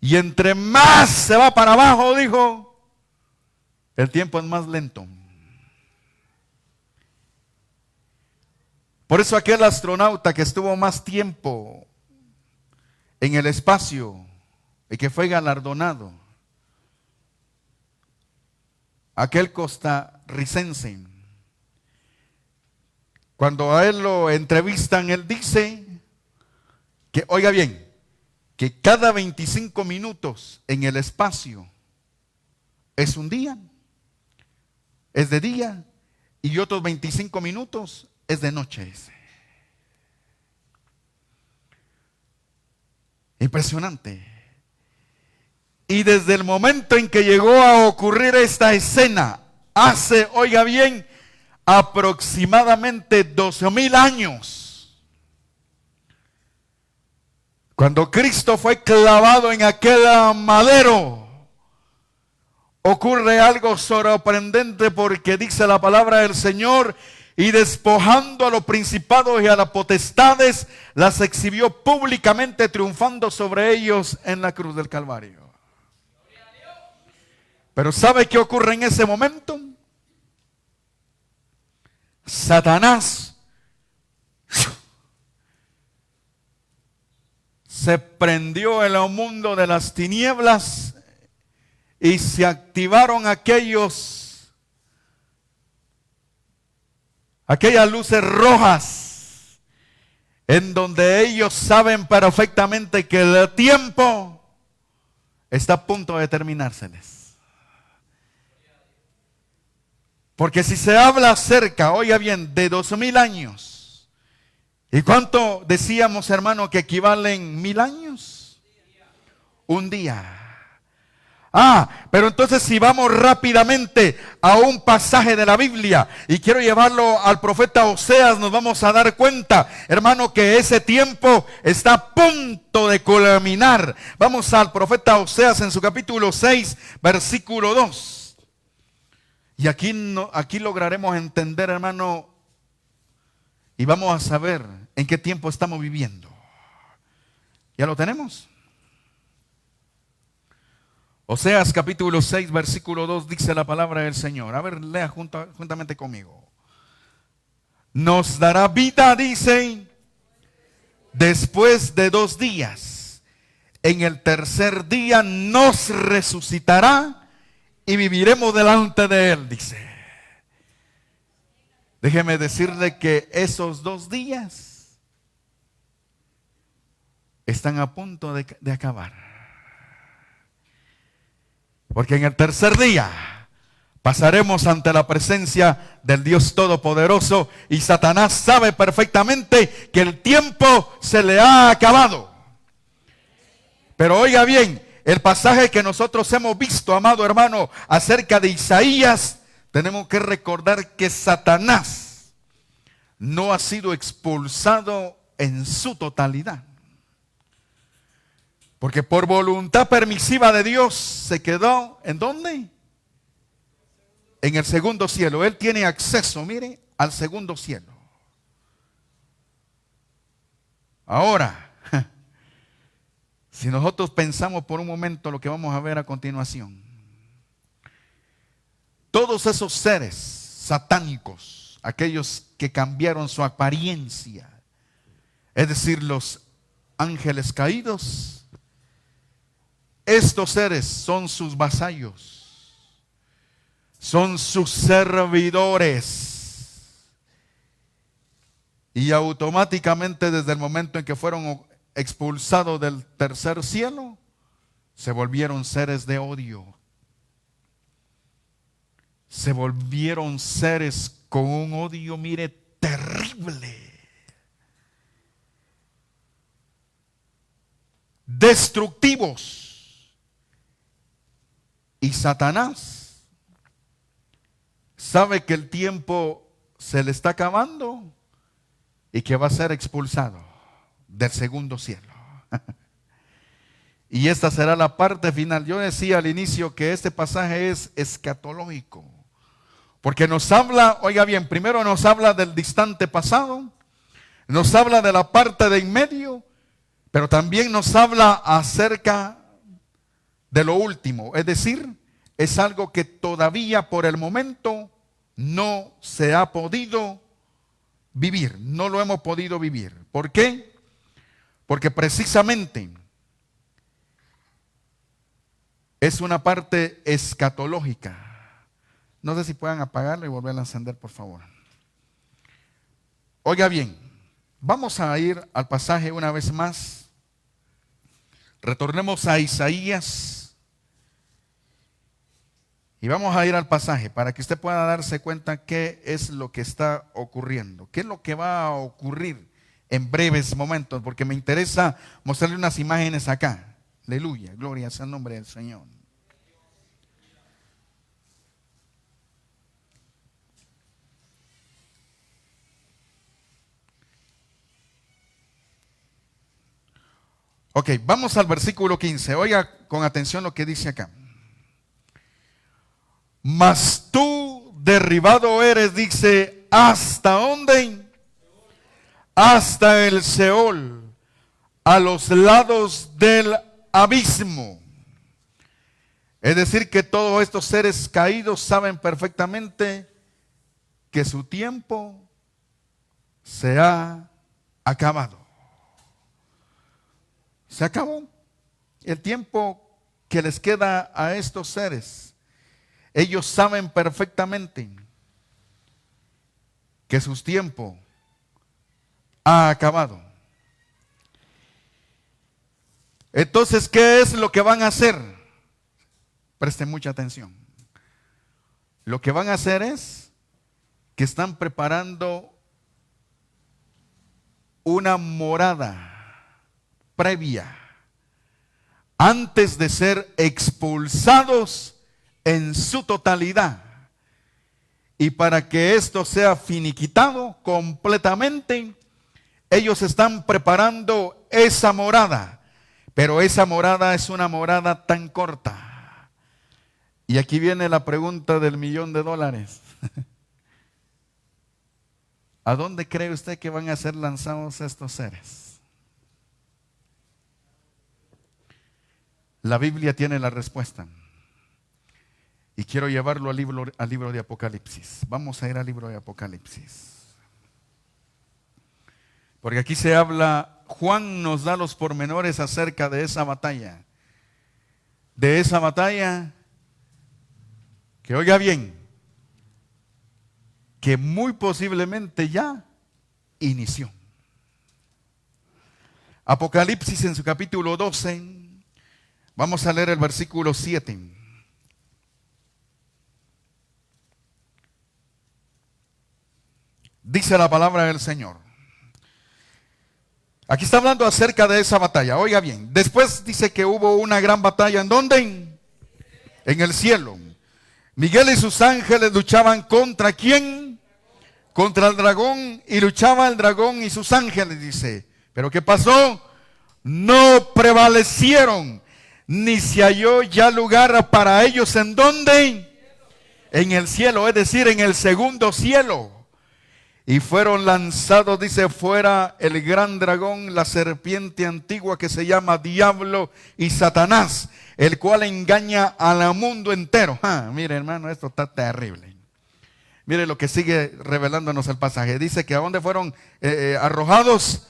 Y entre más se va para abajo, dijo, el tiempo es más lento. Por eso aquel astronauta que estuvo más tiempo en el espacio y que fue galardonado, aquel costarricense, cuando a él lo entrevistan, él dice que, oiga bien, que cada 25 minutos en el espacio es un día, es de día, y otros 25 minutos es de noche. Impresionante. Y desde el momento en que llegó a ocurrir esta escena, hace, oiga bien, aproximadamente 12,000 años, cuando Cristo fue clavado en aquel madero, ocurre algo sorprendente, porque dice la palabra del Señor: y despojando a los principados y a las potestades, las exhibió públicamente, triunfando sobre ellos en la cruz del Calvario. Pero ¿sabe qué ocurre en ese momento? Satanás se prendió en el mundo de las tinieblas y se activaron aquellas luces rojas, en donde ellos saben perfectamente que el tiempo está a punto de terminárseles. Porque si se habla acerca, oiga bien, de 2,000 años, ¿y cuánto decíamos, hermano, que equivalen 1,000 años? Un día. Pero entonces si vamos rápidamente a un pasaje de la Biblia, y quiero llevarlo al profeta Oseas, nos vamos a dar cuenta, hermano, que ese tiempo está a punto de culminar. Vamos al profeta Oseas en su capítulo 6, versículo 2. Y aquí lograremos entender, hermano, y vamos a saber en qué tiempo estamos viviendo. ¿Ya lo tenemos? Oseas capítulo 6, versículo 2, dice la palabra del Señor. A ver, lea juntamente conmigo. Nos dará vida, dice, después de 2 días. En el tercer día nos resucitará y viviremos delante de Él, dice. Déjeme decirle que esos 2 días están a punto de acabar. Porque en el tercer día pasaremos ante la presencia del Dios Todopoderoso, y Satanás sabe perfectamente que el tiempo se le ha acabado. Pero oiga bien, el pasaje que nosotros hemos visto, amado hermano, acerca de Isaías, tenemos que recordar que Satanás no ha sido expulsado en su totalidad. Porque por voluntad permisiva de Dios se quedó, ¿en dónde? En el segundo cielo. Él tiene acceso, mire, al segundo cielo. Ahora, si nosotros pensamos por un momento lo que vamos a ver a continuación, todos esos seres satánicos, aquellos que cambiaron su apariencia, es decir, los ángeles caídos, estos seres son sus vasallos, son sus servidores, y automáticamente desde el momento en que fueron expulsados del tercer cielo, se volvieron seres de odio. Se volvieron seres con un odio, mire, terrible. Destructivos. Y Satanás sabe que el tiempo se le está acabando y que va a ser expulsado del segundo cielo. Y esta será la parte final. Yo decía al inicio que este pasaje es escatológico, porque nos habla, oiga bien, primero nos habla del distante pasado, nos habla de la parte de en medio, pero también nos habla acerca de lo último. Es decir, es algo que todavía por el momento no se ha podido vivir, no lo hemos podido vivir. ¿Por qué? Porque precisamente es una parte escatológica. No sé si puedan apagarlo y volverlo a encender, por favor. Oiga bien, vamos a ir al pasaje una vez más. Retornemos a Isaías. Y vamos a ir al pasaje para que usted pueda darse cuenta qué es lo que está ocurriendo. Qué es lo que va a ocurrir en breves momentos. Porque me interesa mostrarle unas imágenes acá. Aleluya, gloria sea el nombre del Señor. Ok, vamos al versículo 15. Oiga con atención lo que dice acá. Mas tú derribado eres, dice, ¿hasta dónde? Hasta el Seol, a los lados del abismo. Es decir, que todos estos seres caídos saben perfectamente que su tiempo se ha acabado. Se acabó el tiempo que les queda a estos seres. Ellos saben perfectamente que su tiempo ha acabado. Entonces, ¿qué es lo que van a hacer? Presten mucha atención. Lo que van a hacer es que están preparando una morada previa antes de ser expulsados en su totalidad. Y para que esto sea finiquitado completamente, ellos están preparando esa morada. Pero esa morada es una morada tan corta. Y aquí viene la pregunta del $1.000.000. ¿A dónde cree usted que van a ser lanzados estos seres? La Biblia tiene la respuesta. Y quiero llevarlo al libro de Apocalipsis. Vamos a ir al libro de Apocalipsis. Porque aquí se habla, Juan nos da los pormenores acerca de esa batalla. De esa batalla, que oiga bien, que muy posiblemente ya inició. Apocalipsis en su capítulo 12, vamos a leer el versículo 7. Dice la palabra del Señor. Aquí está hablando acerca de esa batalla. Oiga bien, después dice que hubo una gran batalla. ¿En dónde? En el cielo. Miguel y sus ángeles luchaban ¿contra quién? Contra el dragón. Y luchaba el dragón y sus ángeles, dice. ¿Pero qué pasó? No prevalecieron, ni se halló ya lugar para ellos. ¿En dónde? En el cielo, es decir, en el segundo cielo. Y fueron lanzados, dice, fuera el gran dragón, la serpiente antigua que se llama Diablo y Satanás, el cual engaña al mundo entero. Mire, hermano, esto está terrible. Mire lo que sigue revelándonos el pasaje. Dice que a dónde fueron arrojados.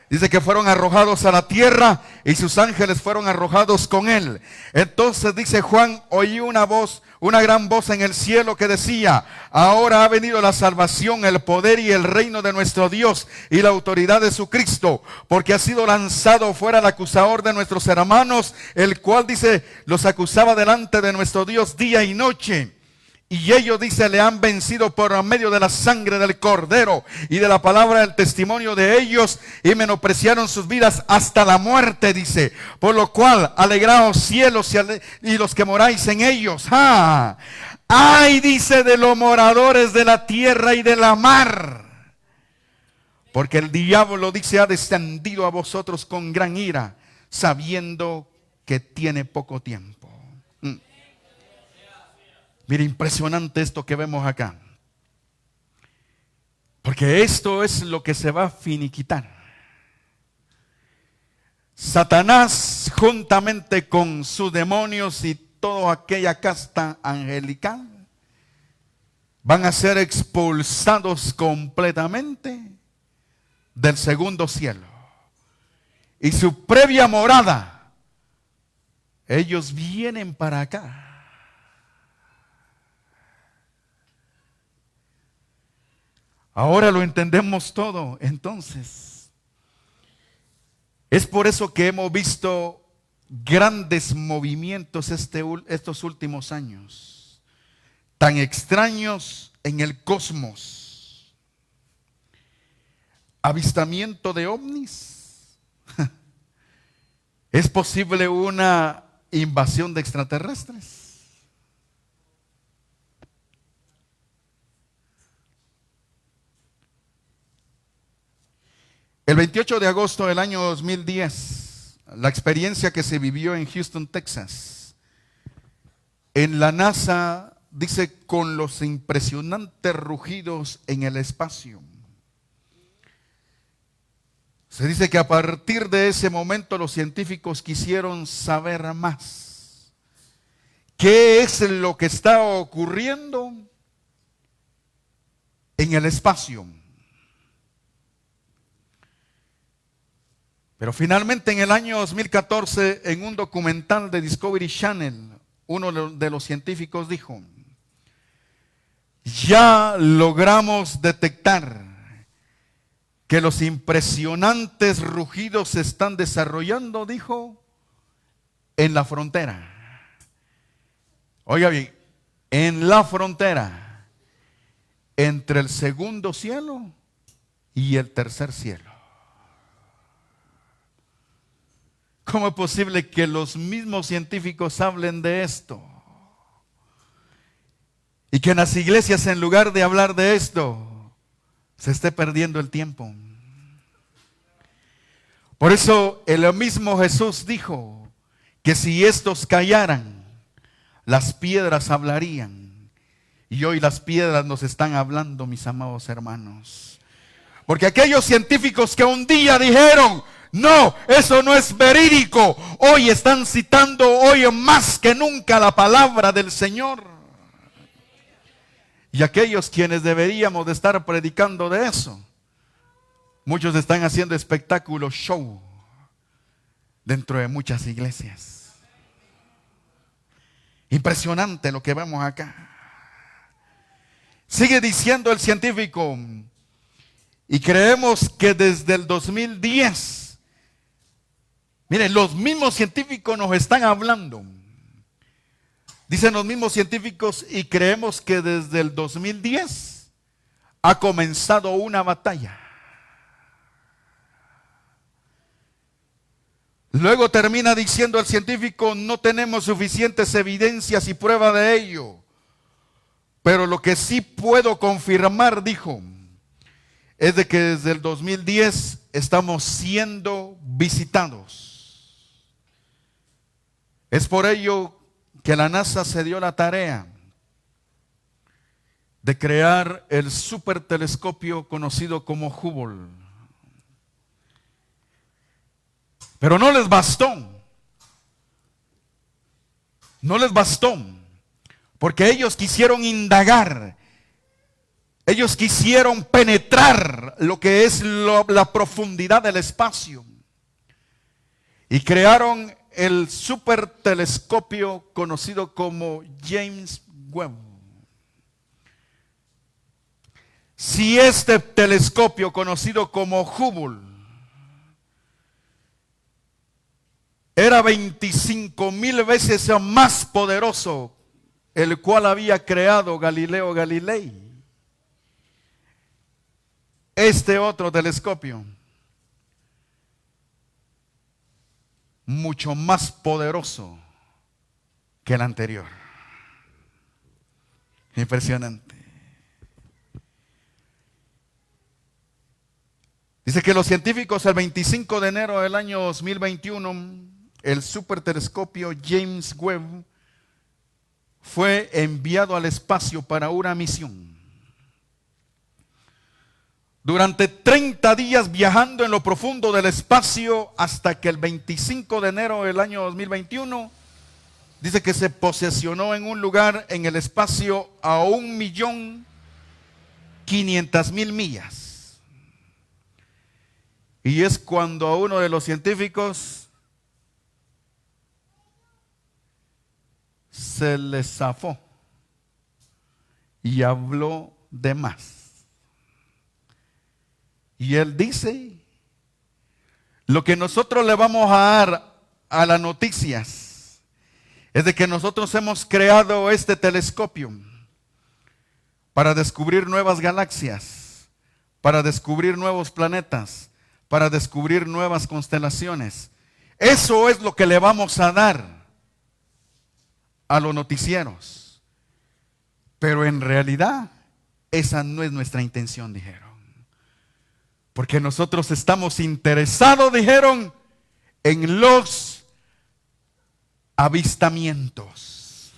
Dice que fueron arrojados a la tierra y sus ángeles fueron arrojados con él. Entonces dice Juan, oí una voz, una gran voz en el cielo que decía, ahora ha venido la salvación, el poder y el reino de nuestro Dios y la autoridad de su Cristo, porque ha sido lanzado fuera el acusador de nuestros hermanos, el cual, dice, los acusaba delante de nuestro Dios día y noche. Y ellos, dice, le han vencido por medio de la sangre del Cordero y de la palabra del testimonio de ellos, y menospreciaron sus vidas hasta la muerte, dice. Por lo cual, alegraos cielos y los que moráis en ellos. Ay, dice, de los moradores de la tierra y de la mar, porque el diablo, dice, ha descendido a vosotros con gran ira, sabiendo que tiene poco tiempo. Mire, impresionante esto que vemos acá. Porque esto es lo que se va a finiquitar. Satanás, juntamente con sus demonios y toda aquella casta angelical, van a ser expulsados completamente del segundo cielo. Y su previa morada, ellos vienen para acá. Ahora lo entendemos todo, entonces. Es por eso que hemos visto grandes movimientos estos últimos años, tan extraños en el cosmos. Avistamiento de ovnis. ¿Es posible una invasión de extraterrestres? El 28 de agosto del año 2010, la experiencia que se vivió en Houston, Texas, en la NASA, dice, con los impresionantes rugidos en el espacio. Se dice que a partir de ese momento los científicos quisieron saber más. ¿Qué es lo que está ocurriendo en el espacio? Pero finalmente en el año 2014, en un documental de Discovery Channel, uno de los científicos dijo: ya logramos detectar que los impresionantes rugidos se están desarrollando, dijo, en la frontera. Oiga bien, en la frontera entre el segundo cielo y el tercer cielo. ¿Cómo es posible que los mismos científicos hablen de esto? Y que en las iglesias, en lugar de hablar de esto, se esté perdiendo el tiempo. Por eso el mismo Jesús dijo que si estos callaran, las piedras hablarían. Y hoy las piedras nos están hablando, mis amados hermanos. Porque aquellos científicos que un día dijeron: no, eso no es verídico, hoy están citando hoy más que nunca la palabra del Señor. Y aquellos quienes deberíamos de estar predicando de eso, muchos están haciendo espectáculos, show, dentro de muchas iglesias. Impresionante lo que vemos acá. Sigue diciendo el científico, y creemos que desde el 2010, miren, los mismos científicos nos están hablando. Dicen los mismos científicos, y creemos que desde el 2010 ha comenzado una batalla. Luego termina diciendo el científico: no tenemos suficientes evidencias y pruebas de ello. Pero lo que sí puedo confirmar, dijo, es de que desde el 2010 estamos siendo visitados. Es por ello que la NASA se dio la tarea de crear el supertelescopio conocido como Hubble. Pero no les bastó. No les bastó. Porque ellos quisieron indagar. Ellos quisieron penetrar lo que es la profundidad del espacio. Y crearon el supertelescopio conocido como James Webb. Si este telescopio conocido como Hubble era 25,000 veces más poderoso, el cual había creado Galileo Galilei, este otro telescopio, mucho más poderoso que el anterior. Impresionante. Dice que los científicos el 25 de enero del año 2021, el supertelescopio James Webb fue enviado al espacio para una misión. Durante 30 días viajando en lo profundo del espacio hasta que el 25 de enero del año 2021, dice que se posicionó en un lugar en el espacio a 1.500.000 millas. Y es cuando a uno de los científicos se le zafó y habló de más. Y él dice, lo que nosotros le vamos a dar a las noticias es de que nosotros hemos creado este telescopio para descubrir nuevas galaxias, para descubrir nuevos planetas, para descubrir nuevas constelaciones. Eso es lo que le vamos a dar a los noticieros. Pero en realidad, esa no es nuestra intención, dijeron. Porque nosotros estamos interesados, dijeron, en los avistamientos.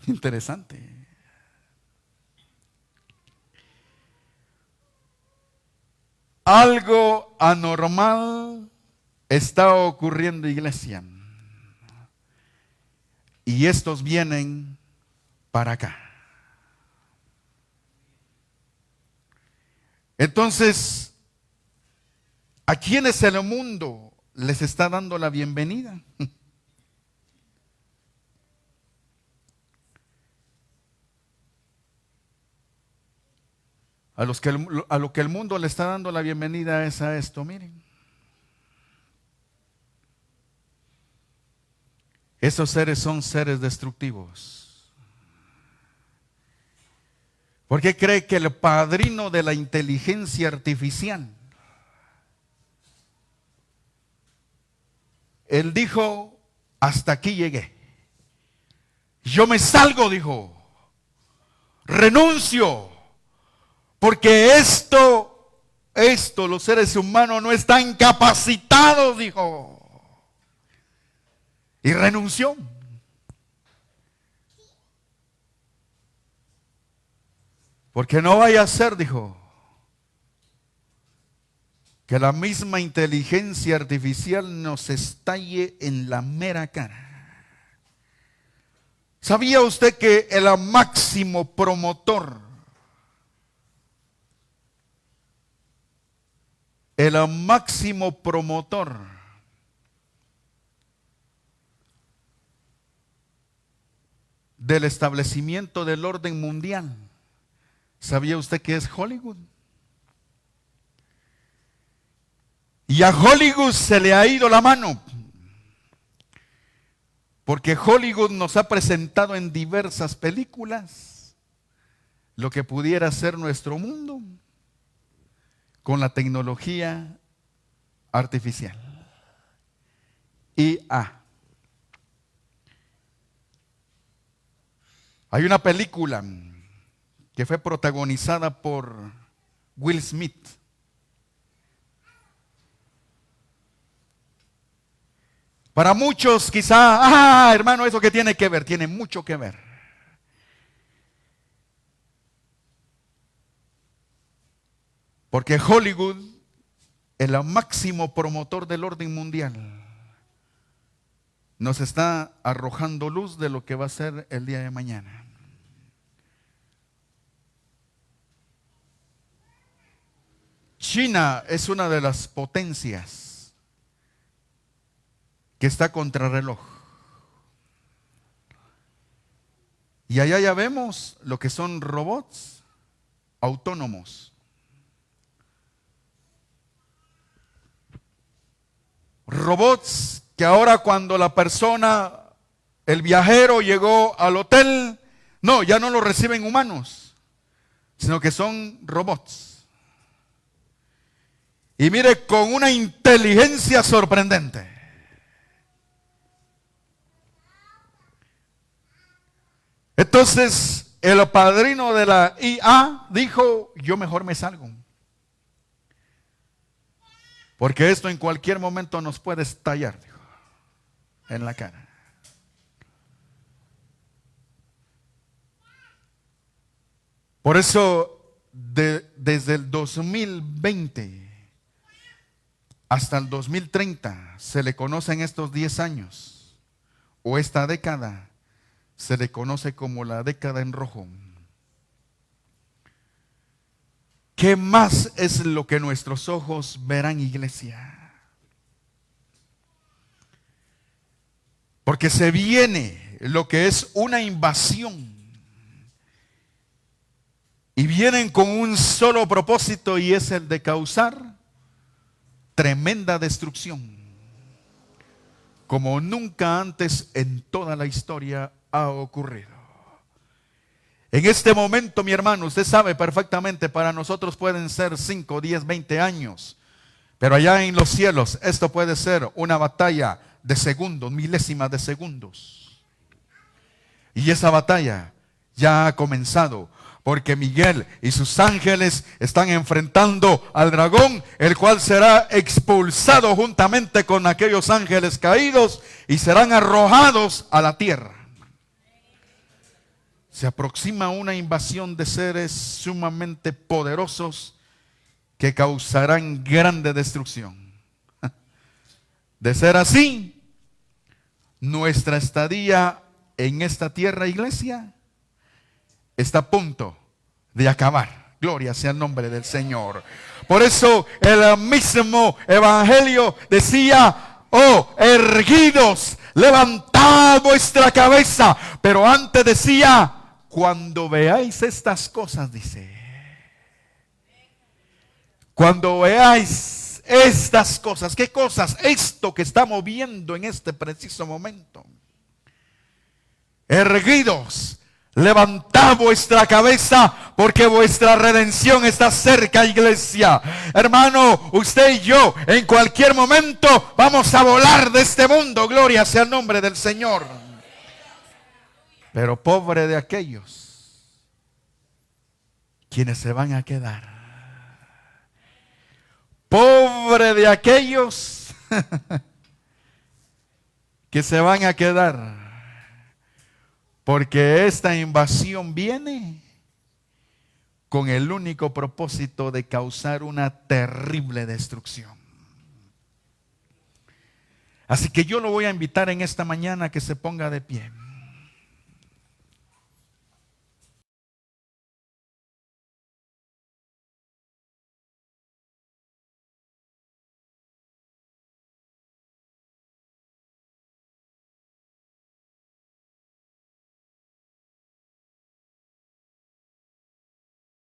Interesante. Algo anormal está ocurriendo, iglesia. Y estos vienen para acá. Entonces, ¿a quiénes el mundo les está dando la bienvenida? A lo que el mundo le está dando la bienvenida es a esto, miren. Esos seres son seres destructivos. ¿Por qué cree que el padrino de la inteligencia artificial, él dijo, hasta aquí llegué? Yo me salgo, dijo. Renuncio. Porque esto, los seres humanos no están capacitados, dijo. Y renunció. Porque no vaya a ser, dijo, que la misma inteligencia artificial nos estalle en la mera cara. ¿Sabía usted que el máximo promotor, del establecimiento del orden mundial, ¿sabía usted que es Hollywood? Y a Hollywood se le ha ido la mano. Porque Hollywood nos ha presentado en diversas películas lo que pudiera ser nuestro mundo con la tecnología artificial. IA. Hay una película que fue protagonizada por Will Smith. Para muchos quizá, hermano, ¿eso qué tiene que ver? Tiene mucho que ver. Porque Hollywood, el máximo promotor del orden mundial, nos está arrojando luz de lo que va a ser el día de mañana. China es una de las potencias que está contrarreloj. Y allá ya vemos lo que son robots autónomos. Robots que ahora cuando la persona, el viajero llegó al hotel, no, ya no lo reciben humanos, sino que son robots. Y mire, con una inteligencia sorprendente. Entonces, el padrino de la IA dijo, yo mejor me salgo. Porque esto en cualquier momento nos puede estallar, dijo, en la cara. Por eso, desde el 2020 hasta el 2030, se le conocen estos 10 años, o esta década, se le conoce como la década en rojo. ¿Qué más es lo que nuestros ojos verán, iglesia? Porque se viene lo que es una invasión. Y vienen con un solo propósito, y es el de causar tremenda destrucción, como nunca antes en toda la historia ha ocurrido. En este momento, mi hermano, usted sabe perfectamente, para nosotros pueden ser 5, 10, 20 años, pero allá en los cielos esto puede ser una batalla de segundos, milésimas de segundos. Y esa batalla ya ha comenzado, porque Miguel y sus ángeles están enfrentando al dragón, el cual será expulsado juntamente con aquellos ángeles caídos y serán arrojados a la tierra. Se aproxima una invasión de seres sumamente poderosos que causarán grande destrucción. De ser así, nuestra estadía en esta tierra, iglesia, está a punto de acabar. Gloria sea el nombre del Señor. Por eso el mismo evangelio decía, oh, erguidos, levantad vuestra cabeza. Pero antes decía, cuando veáis estas cosas, dice, cuando veáis estas cosas, ¿qué cosas? Esto que estamos viendo en este preciso momento. Erguidos, levantad vuestra cabeza, porque vuestra redención está cerca, iglesia. Hermano, usted y yo en cualquier momento vamos a volar de este mundo. Gloria sea el nombre del Señor. Pero pobre de aquellos quienes se van a quedar. Pobre de aquellos que se van a quedar. Porque esta invasión viene con el único propósito de causar una terrible destrucción. Así que yo lo voy a invitar en esta mañana a que se ponga de pie.